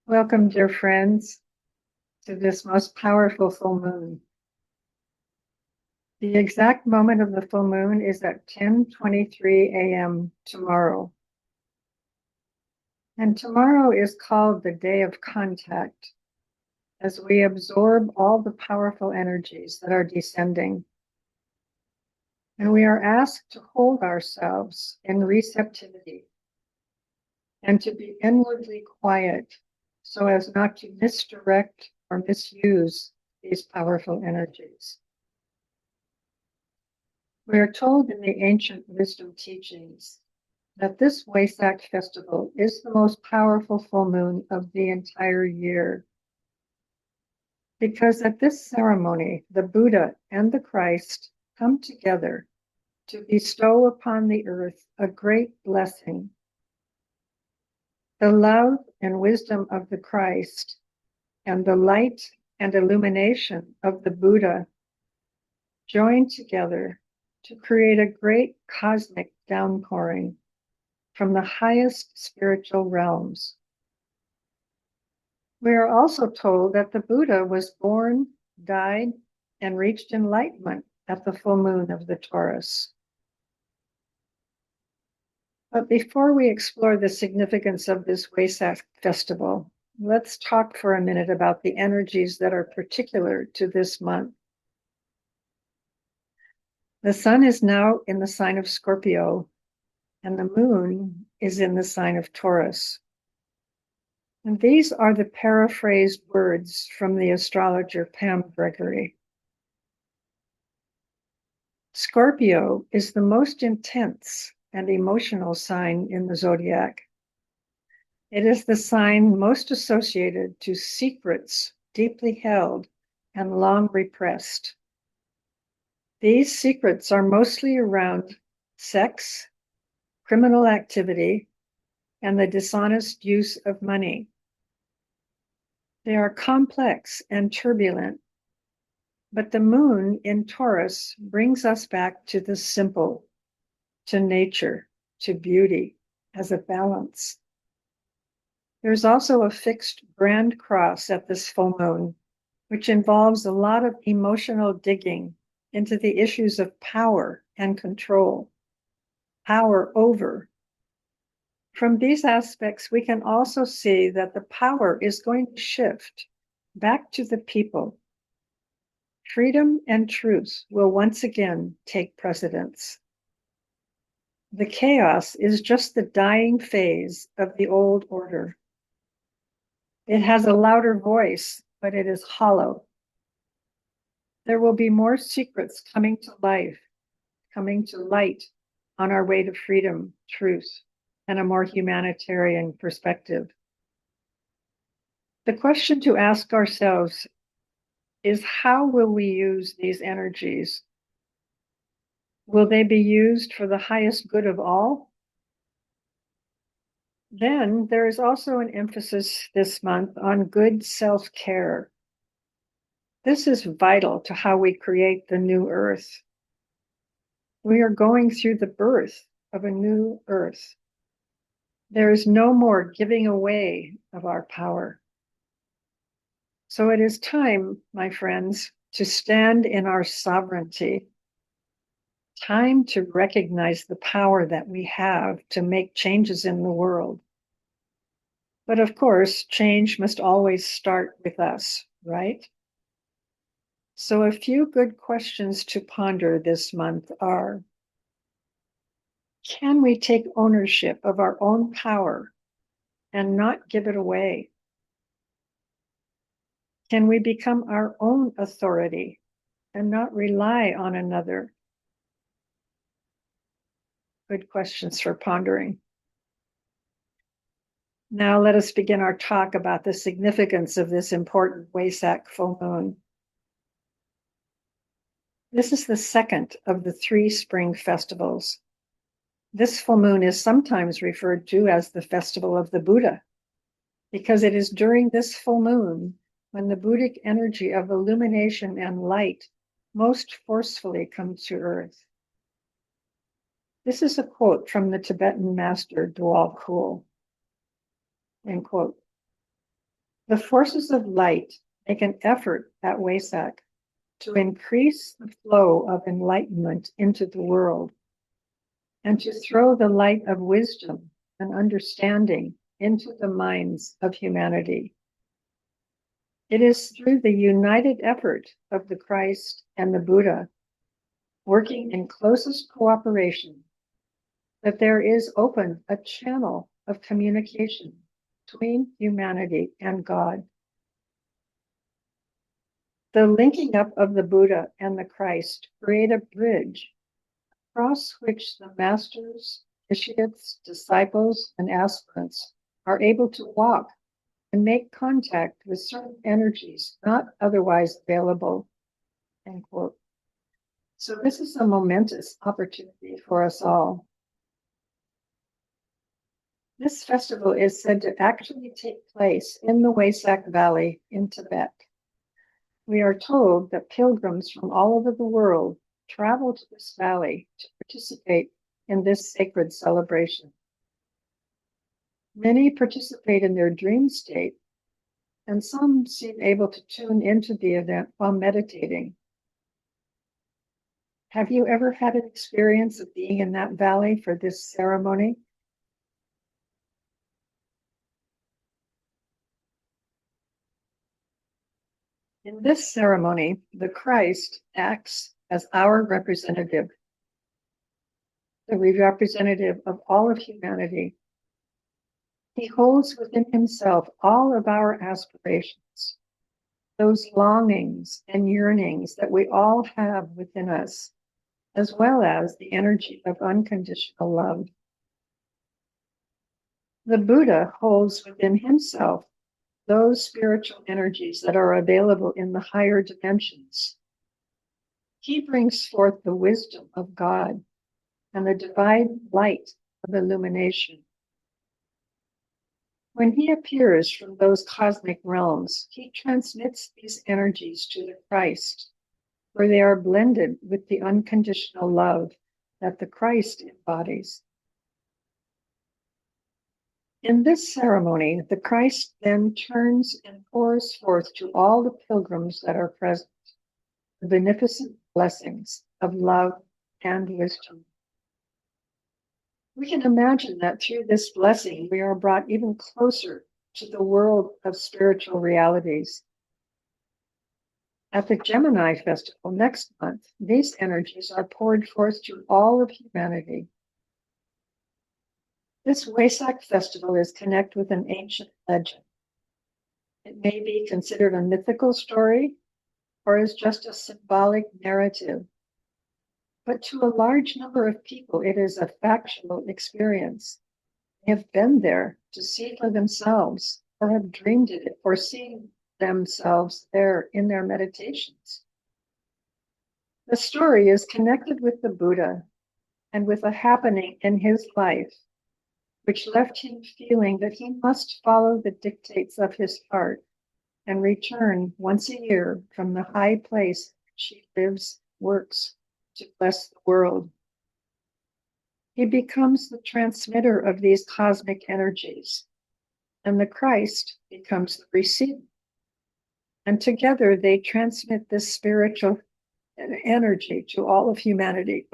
Welcome, dear friends, to this most powerful full moon. The exact moment of the full moon is at 10:23 a.m. tomorrow. And tomorrow is called the Day of Contact, as we absorb all the powerful energies that are descending. And we are asked to hold ourselves in receptivity and to be inwardly quiet so as not to misdirect or misuse these powerful energies. We are told in the ancient wisdom teachings that this Wesak festival is the most powerful full moon of the entire year. Because at this ceremony, the Buddha and the Christ come together to bestow upon the earth a great blessing. The love and wisdom of the Christ and the light and illumination of the Buddha join together to create a great cosmic downpouring from the highest spiritual realms. We are also told that the Buddha was born, died, and reached enlightenment at the full moon of the Taurus. But before we explore the significance of this Wesak festival, let's talk for a minute about the energies that are particular to this month. The sun is now in the sign of Scorpio, and the moon is in the sign of Taurus. And these are the paraphrased words from the astrologer Pam Gregory. Scorpio is the most intense and emotional sign in the zodiac. It is the sign most associated to secrets deeply held and long repressed. These secrets are mostly around sex, criminal activity, and the dishonest use of money. They are complex and turbulent, but the moon in Taurus brings us back to the simple, to nature, to beauty as a balance. There's also a fixed grand cross at this full moon, which involves a lot of emotional digging into the issues of power and control, power over. From these aspects, we can also see that the power is going to shift back to the people. Freedom and truth will once again take precedence. The chaos is just the dying phase of the old order. It has a louder voice, but it is hollow. There will be more secrets coming to life, coming to light on our way to freedom, truth, and a more humanitarian perspective. The question to ask ourselves is, how will we use these energies? Will they be used for the highest good of all? Then there is also an emphasis this month on good self-care. This is vital to how we create the new earth. We are going through the birth of a new earth. There is no more giving away of our power. So it is time, my friends, to stand in our sovereignty. Time to recognize the power that we have to make changes in the world. But of course, change must always start with us, right? So a few good questions to ponder this month are: can we take ownership of our own power and not give it away? Can we become our own authority and not rely on another? Good questions for pondering. Now let us begin our talk about the significance of this important Wesak full moon. This is the second of the 3 spring festivals. This full moon is sometimes referred to as the festival of the Buddha, because it is during this full moon when the Buddhic energy of illumination and light most forcefully comes to earth. This is a quote from the Tibetan master Dwal Kul. End quote. The forces of light make an effort at Wesak to increase the flow of enlightenment into the world and to throw the light of wisdom and understanding into the minds of humanity. It is through the united effort of the Christ and the Buddha, working in closest cooperation, that there is opened a channel of communication between humanity and God. The linking up of the Buddha and the Christ create a bridge across which the masters, initiates, disciples, and aspirants are able to walk and make contact with certain energies not otherwise available, end quote. So this is a momentous opportunity for us all. This festival is said to actually take place in the Wesak Valley in Tibet. We are told that pilgrims from all over the world travel to this valley to participate in this sacred celebration. Many participate in their dream state, and some seem able to tune into the event while meditating. Have you ever had an experience of being in that valley for this ceremony? In this ceremony, the Christ acts as our representative, the representative of all of humanity. He holds within himself all of our aspirations, those longings and yearnings that we all have within us, as well as the energy of unconditional love. The Buddha holds within himself those spiritual energies that are available in the higher dimensions. He brings forth the wisdom of God and the divine light of illumination. When he appears from those cosmic realms, he transmits these energies to the Christ, where they are blended with the unconditional love that the Christ embodies. In this ceremony, the Christ then turns and pours forth to all the pilgrims that are present the beneficent blessings of love and wisdom. We can imagine that through this blessing, we are brought even closer to the world of spiritual realities. At the Gemini Festival next month, these energies are poured forth to all of humanity. This Wesak festival is connected with an ancient legend. It may be considered a mythical story or is just a symbolic narrative. But to a large number of people, it is a factual experience. They have been there to see for themselves or have dreamed it or seen themselves there in their meditations. The story is connected with the Buddha and with a happening in his life which left him feeling that he must follow the dictates of his heart and return once a year from the high place she lives, works to bless the world. He becomes the transmitter of these cosmic energies, and the Christ becomes the receiver. And together they transmit this spiritual energy to all of humanity.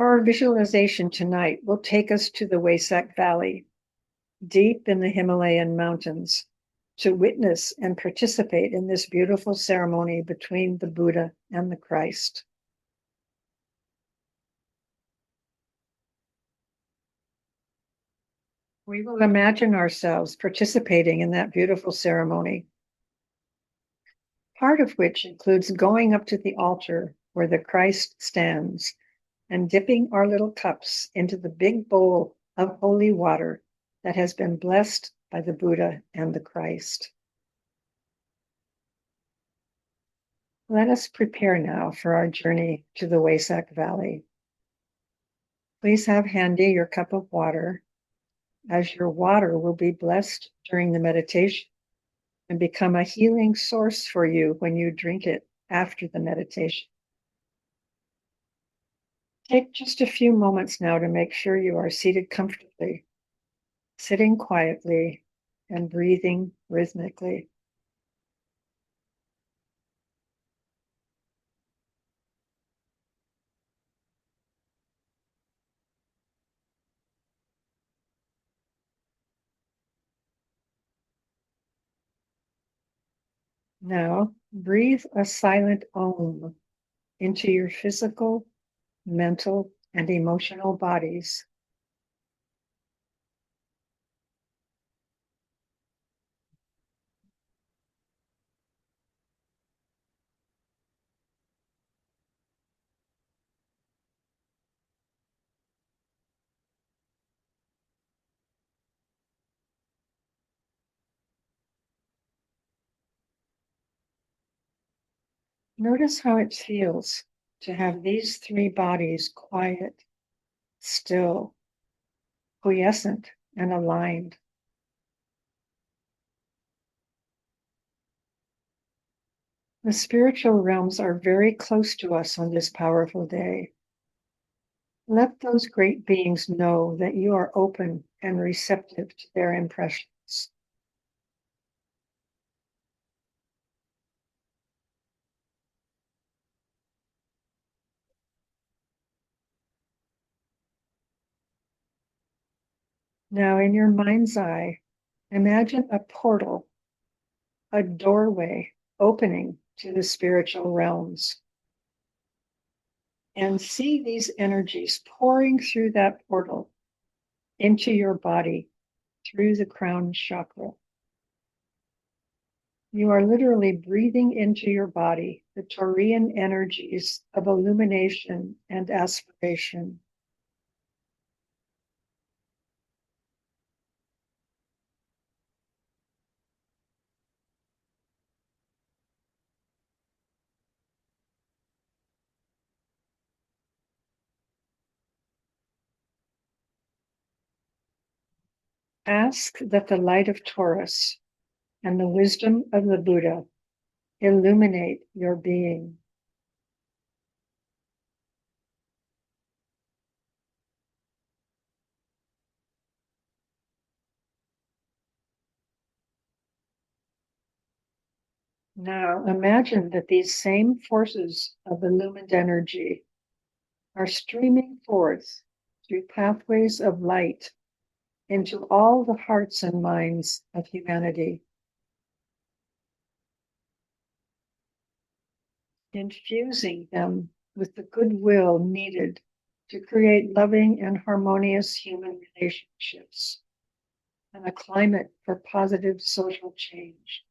Our visualization tonight will take us to the Wesak Valley, deep in the Himalayan mountains, to witness and participate in this beautiful ceremony between the Buddha and the Christ. We will imagine ourselves participating in that beautiful ceremony, part of which includes going up to the altar where the Christ stands and dipping our little cups into the big bowl of holy water that has been blessed by the Buddha and the Christ. Let us prepare now for our journey to the Wesak Valley. Please have handy your cup of water, as your water will be blessed during the meditation and become a healing source for you when you drink it after the meditation. Take just a few moments now to make sure you are seated comfortably, sitting quietly, and breathing rhythmically. Now, breathe a silent Om into your physical, mental, and emotional bodies. Notice how it feels to have these three bodies quiet, still, quiescent, and aligned. The spiritual realms are very close to us on this powerful day. Let those great beings know that you are open and receptive to their impressions. Now, in your mind's eye, imagine a portal, a doorway opening to the spiritual realms. And see these energies pouring through that portal into your body through the crown chakra. You are literally breathing into your body the Taurian energies of illumination and aspiration. Ask that the light of Taurus and the wisdom of the Buddha illuminate your being. Now imagine that these same forces of illumined energy are streaming forth through pathways of light into all the hearts and minds of humanity, infusing them with the goodwill needed to create loving and harmonious human relationships and a climate for positive social change.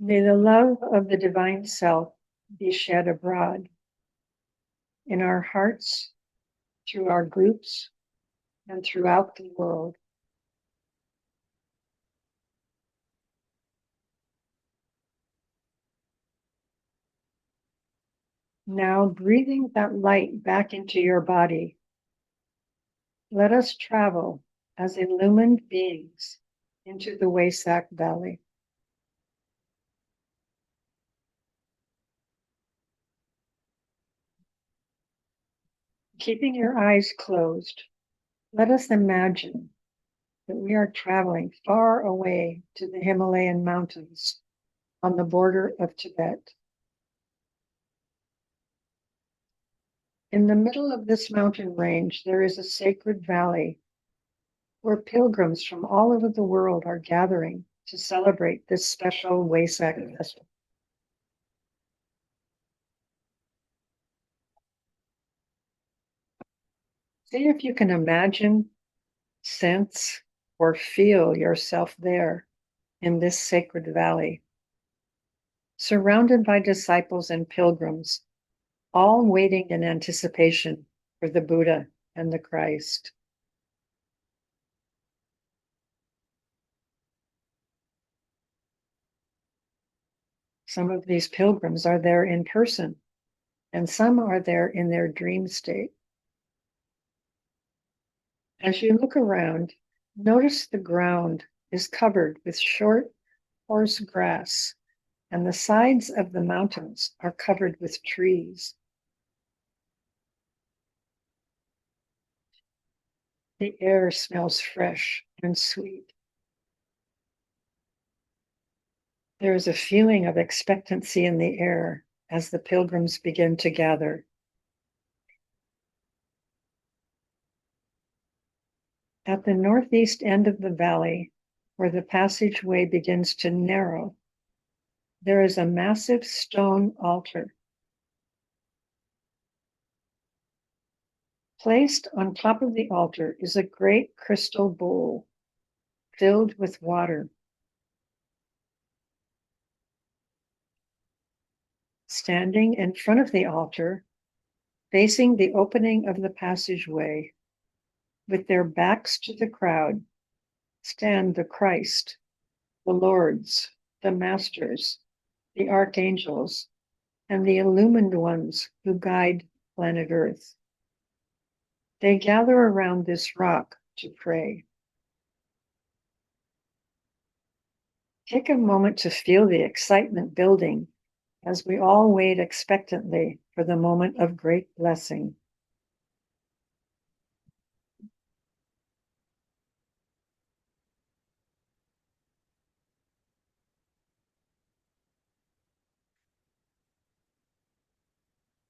May the love of the divine self be shed abroad in our hearts, through our groups, and throughout the world. Now, breathing that light back into your body, let us travel as illumined beings into the Waysack Valley. Keeping your eyes closed, let us imagine that we are traveling far away to the Himalayan mountains on the border of Tibet. In the middle of this mountain range, there is a sacred valley where pilgrims from all over the world are gathering to celebrate this special Waysack festival. See if you can imagine, sense, or feel yourself there in this sacred valley, surrounded by disciples and pilgrims, all waiting in anticipation for the Buddha and the Christ. Some of these pilgrims are there in person, and some are there in their dream state. As you look around, notice the ground is covered with short, coarse grass, and the sides of the mountains are covered with trees. The air smells fresh and sweet. There is a feeling of expectancy in the air as the pilgrims begin to gather. At the northeast end of the valley, where the passageway begins to narrow, there is a massive stone altar. Placed on top of the altar is a great crystal bowl filled with water. Standing in front of the altar, facing the opening of the passageway, with their backs to the crowd, stand the Christ, the Lords, the Masters, the Archangels, and the illumined ones who guide planet Earth. They gather around this rock to pray. Take a moment to feel the excitement building as we all wait expectantly for the moment of great blessing.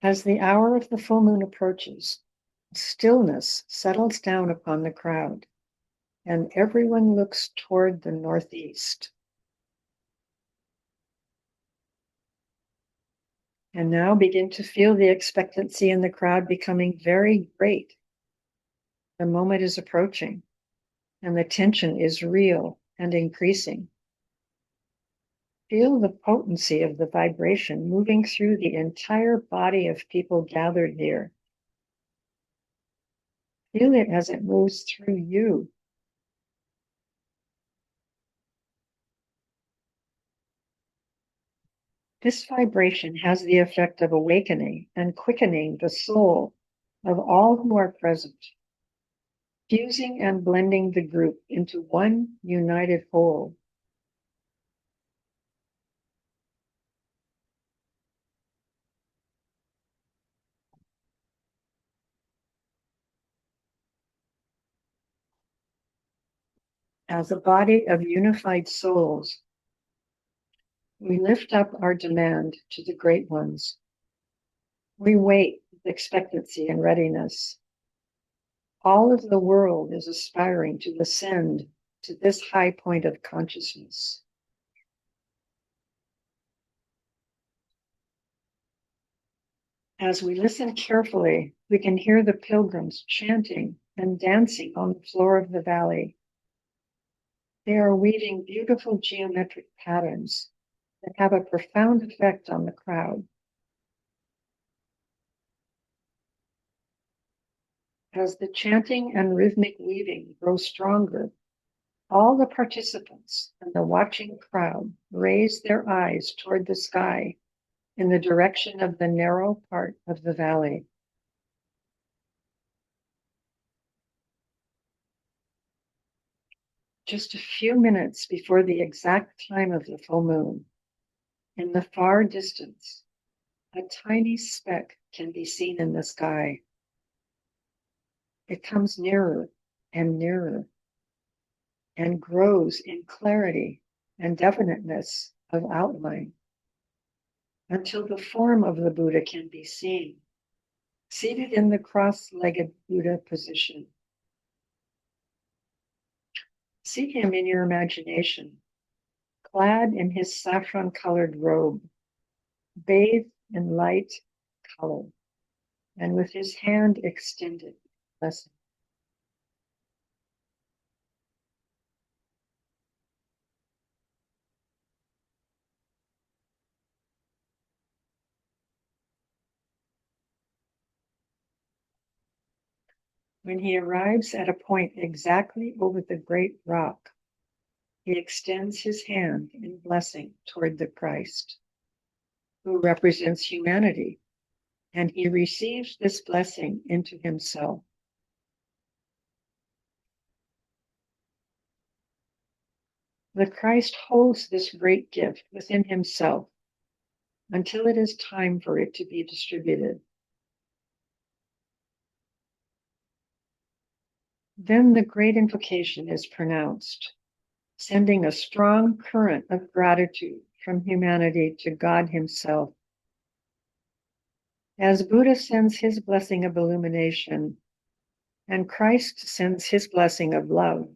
As the hour of the full moon approaches, stillness settles down upon the crowd, and everyone looks toward the northeast. And now begin to feel the expectancy in the crowd becoming very great. The moment is approaching, and the tension is real and increasing. Feel the potency of the vibration moving through the entire body of people gathered here. Feel it as it moves through you. This vibration has the effect of awakening and quickening the soul of all who are present, fusing and blending the group into one united whole. As a body of unified souls, we lift up our demand to the great ones. We wait with expectancy and readiness. All of the world is aspiring to ascend to this high point of consciousness. As we listen carefully, we can hear the pilgrims chanting and dancing on the floor of the valley. They are weaving beautiful geometric patterns that have a profound effect on the crowd. As the chanting and rhythmic weaving grow stronger, all the participants and the watching crowd raise their eyes toward the sky in the direction of the narrow part of the valley. Just a few minutes before the exact time of the full moon, in the far distance, a tiny speck can be seen in the sky. It comes nearer and nearer and grows in clarity and definiteness of outline until the form of the Buddha can be seen, seated in the cross-legged Buddha position. See him in your imagination, clad in his saffron-colored robe, bathed in light color, and with his hand extended, blessing. When he arrives at a point exactly over the great rock, he extends his hand in blessing toward the Christ, who represents humanity, and he receives this blessing into himself. The Christ holds this great gift within himself until it is time for it to be distributed. Then the great invocation is pronounced, sending a strong current of gratitude from humanity to God himself. As Buddha sends his blessing of illumination and Christ sends his blessing of love,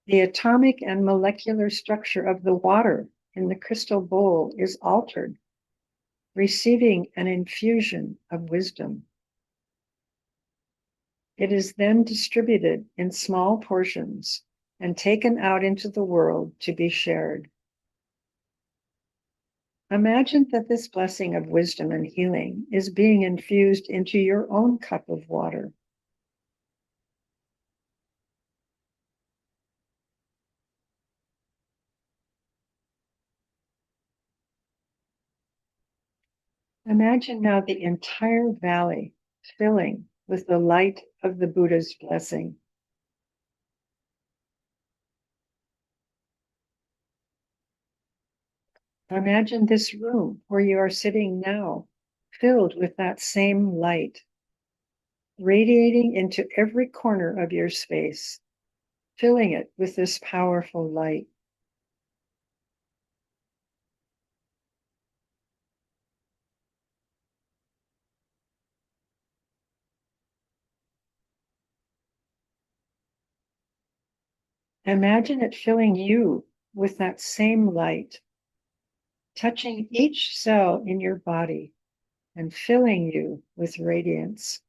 the atomic and molecular structure of the water in the crystal bowl is altered, receiving an infusion of wisdom. It is then distributed in small portions and taken out into the world to be shared. Imagine that this blessing of wisdom and healing is being infused into your own cup of water. Imagine now the entire valley filling with the light of the Buddha's blessing. Imagine this room where you are sitting now, filled with that same light, radiating into every corner of your space, filling it with this powerful light. Imagine it filling you with that same light, touching each cell in your body and filling you with radiance.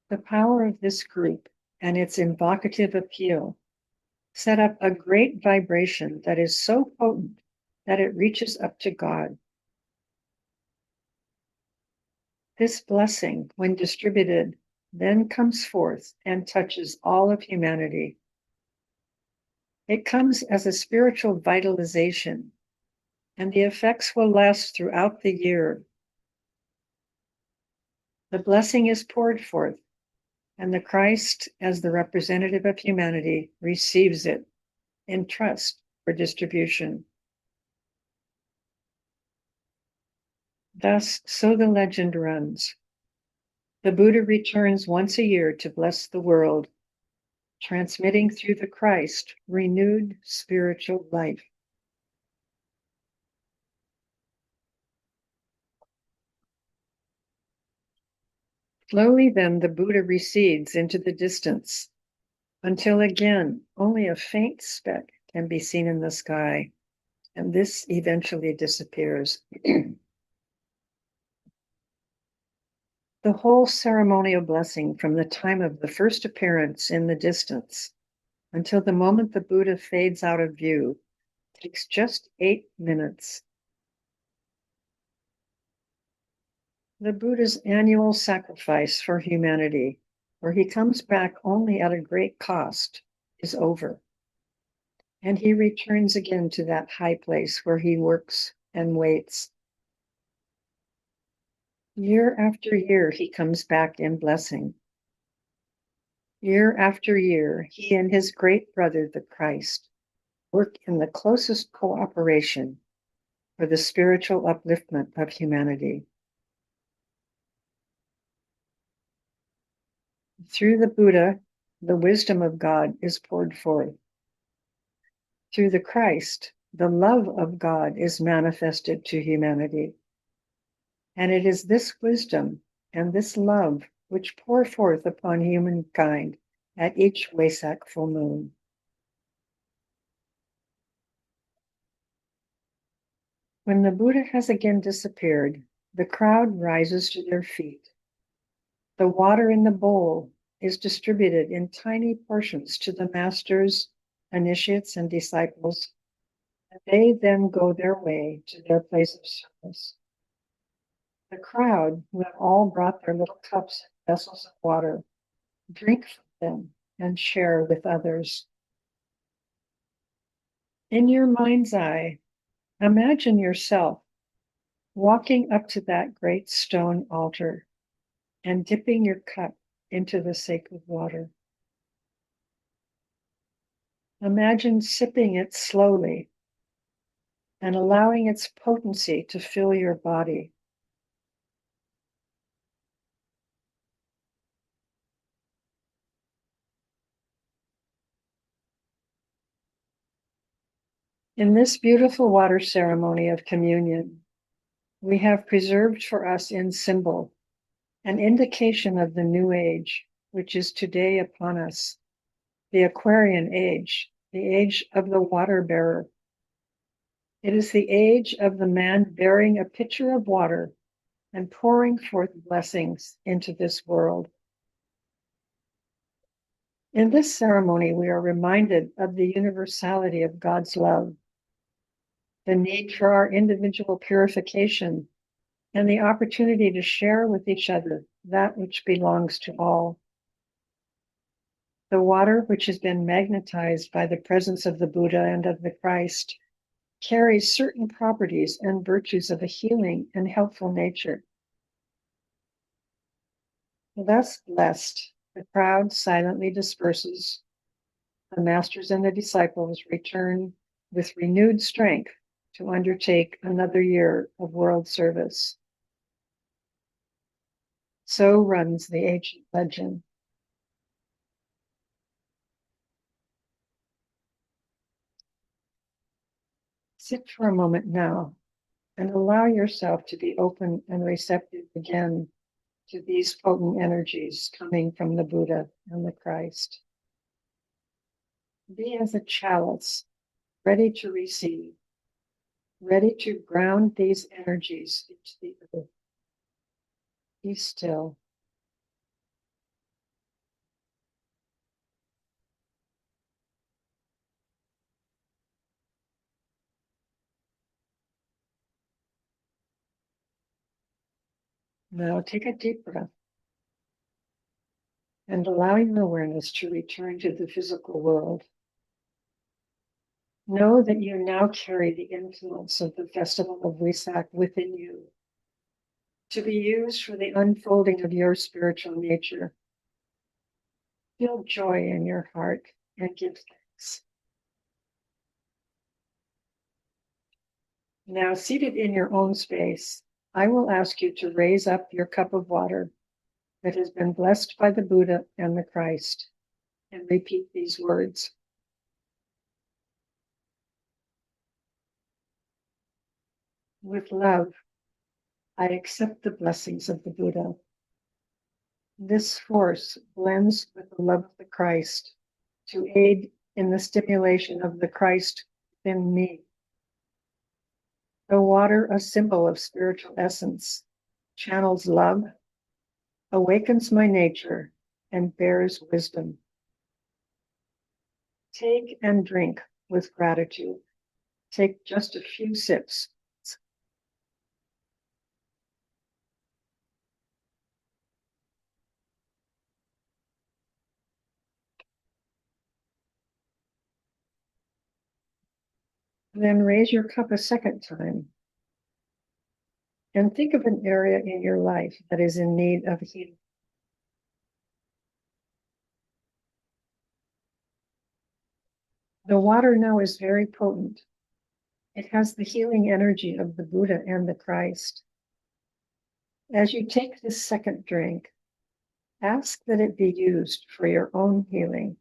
The power of this group and its invocative appeal set up a great vibration that is so potent that it reaches up to God. This blessing, when distributed, then comes forth and touches all of humanity. It comes as a spiritual vitalization, and the effects will last throughout the year. The blessing is poured forth, and the Christ, as the representative of humanity, receives it in trust for distribution. Thus, so the legend runs. The Buddha returns once a year to bless the world, transmitting through the Christ renewed spiritual life. Slowly then the Buddha recedes into the distance until again only a faint speck can be seen in the sky, and this eventually disappears. The whole ceremonial blessing from the time of the first appearance in the distance until the moment the Buddha fades out of view takes just 8 minutes. The Buddha's annual sacrifice for humanity, where he comes back only at a great cost, is over. And he returns again to that high place where he works and waits. Year after year, he comes back in blessing. Year after year, he and his great brother, the Christ, work in the closest cooperation for the spiritual upliftment of humanity. Through the Buddha, the wisdom of God is poured forth. Through the Christ, the love of God is manifested to humanity. And it is this wisdom and this love which pour forth upon humankind at each Wesak full moon. When the Buddha has again disappeared, the crowd rises to their feet. The water in the bowl is distributed in tiny portions to the masters, initiates, and disciples, and they then go their way to their place of service. The crowd, who have all brought their little cups and vessels of water, drink from them and share with others. In your mind's eye, imagine yourself walking up to that great stone altar and dipping your cup into the sacred water. Imagine sipping it slowly and allowing its potency to fill your body. In this beautiful water ceremony of communion, we have preserved for us in symbol an indication of the new age, which is today upon us, the Aquarian age, the age of the water bearer. It is the age of the man bearing a pitcher of water and pouring forth blessings into this world. In this ceremony, we are reminded of the universality of God's love, the need for our individual purification, and the opportunity to share with each other that which belongs to all. The water, which has been magnetized by the presence of the Buddha and of the Christ, carries certain properties and virtues of a healing and helpful nature. Thus blessed, the crowd silently disperses. The masters and the disciples return with renewed strength to undertake another year of world service. So runs the ancient legend. Sit for a moment now and allow yourself to be open and receptive again to these potent energies coming from the Buddha and the Christ. Be as a chalice, ready to receive, ready to ground these energies into the earth. Be still. Now take a deep breath and allow your awareness to return to the physical world. Know that you now carry the influence of the festival of Wesak within you, to be used for the unfolding of your spiritual nature. Feel joy in your heart and give thanks. Now, seated in your own space, I will ask you to raise up your cup of water that has been blessed by the Buddha and the Christ, and repeat these words. With love, I accept the blessings of the Buddha. This force blends with the love of the Christ to aid in the stimulation of the Christ within me. The water, a symbol of spiritual essence, channels love, awakens my nature, and bears wisdom. Take and drink with gratitude. Take just a few sips. Then raise your cup a second time and think of an area in your life that is in need of healing. The water now is very potent. It has the healing energy of the Buddha and the Christ. As you take this second drink, ask that it be used for your own healing.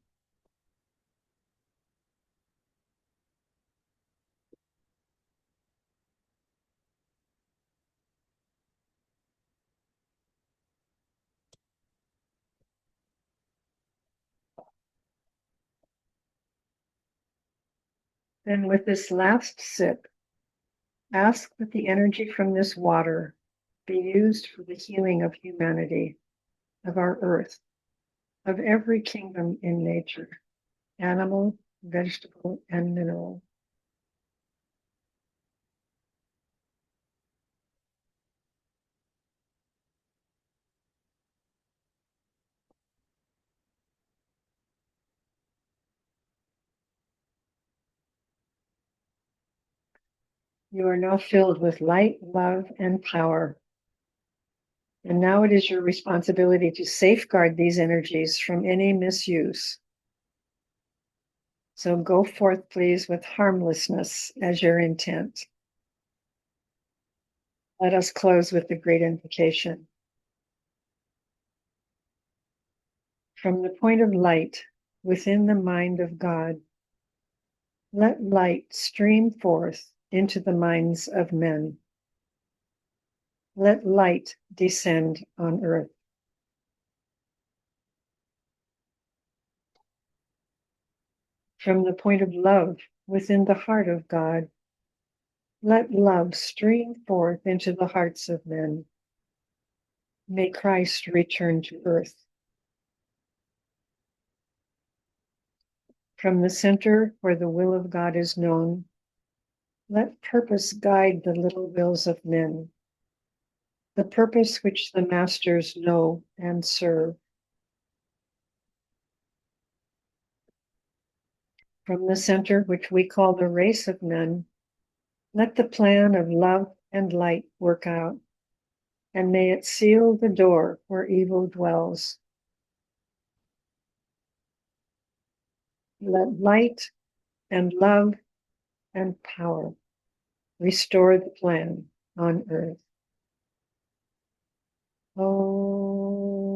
Then with this last sip, ask that the energy from this water be used for the healing of humanity, of our earth, of every kingdom in nature, animal, vegetable, and mineral. You are now filled with light, love, and power. And now it is your responsibility to safeguard these energies from any misuse. So go forth, please, with harmlessness as your intent. Let us close with the great invocation. From the point of light within the mind of God, let light stream forth into the minds of men. Let light descend on earth. From the point of love within the heart of God, let love stream forth into the hearts of men. May Christ return to earth. From the center where the will of God is known, let purpose guide the little wills of men, the purpose which the masters know and serve. From the center which we call the race of men, let the plan of love and light work out, and may it seal the door where evil dwells. Let light and love and power restore the plan on earth. Oh.